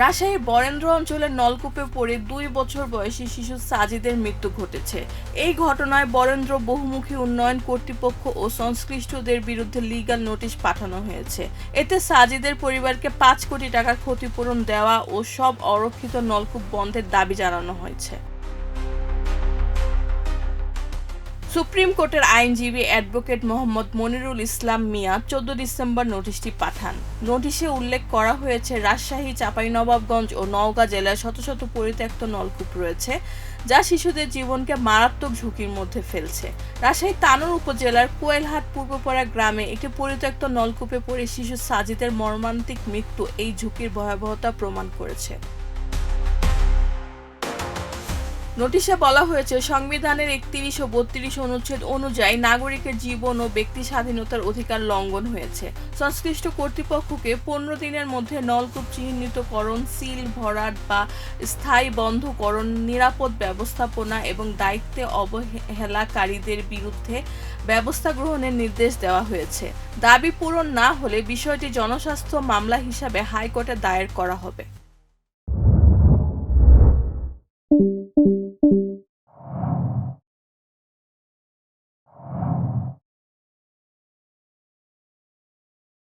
রাজশাহীর বরেন্দ্র অঞ্চলের নলকূপে পড়ে 2 বছর বয়সী শিশু সাজিদের মৃত্যু ঘটেছে। এই ঘটনায় বরেন্দ্র বহুমুখী উন্নয়ন কর্তৃপক্ষ ও সংশ্লিষ্টদের বিরুদ্ধে লিগ্যাল নোটিশ পাঠানো হয়েছে। এতে সাজিদের পরিবারকে 5 কোটি টাকার ক্ষতিপূরণ দেওয়া ও সব অরক্ষিত নলকূপ বন্ধের দাবি জানানো হয়েছে। সুপ্রিম কোর্টের আইনজীবী অ্যাডভোকেট মোহাম্মদ মনিরুল ইসলাম মিয়া 14 ডিসেম্বর নোটিশটি পাঠান। নোটিশে উল্লেখ করা হয়েছে, রাজশাহী, চাঁপাইনবাবগঞ্জ ও নওগাঁ জেলায় শত শত পরিত্যক্ত নলকূপ রয়েছে, যা শিশুদের জীবনকে মারাত্মক ঝুঁকির মধ্যে ফেলছে। রাজশাহী তানোর উপজেলার কোয়েলহাট পূর্বপাড়া গ্রামে একটি পরিত্যক্ত নলকূপে পড়ে শিশু সাজিদের মর্মান্তিক মৃত্যু এই ঝুঁকির ভয়াবহতা প্রমাণ করেছে। নোটিশে বলা হয়েছে, সংবিধানের 31 ও 32 অনুচ্ছেদ অনুযায়ী নাগরিকের জীবন ও ব্যক্তি স্বাধীনতার অধিকার লঙ্ঘন হয়েছে। সংশ্লিষ্ট কর্তৃপক্ষকে 15 দিনের মধ্যে নলকূপ চিহ্নিতকরণ, সিল ভরাট বা স্থায়ী বন্ধকরণ, নিরাপদ ব্যবস্থাপনা এবং দায়িত্বে অবহেলাকারীদের বিরুদ্ধে ব্যবস্থা গ্রহণের নির্দেশ দেওয়া হয়েছে। দাবি পূরণ না হলে বিষয়টি জনস্বাস্থ্য মামলা হিসাবে হাইকোর্টে দায়ের করা হবে।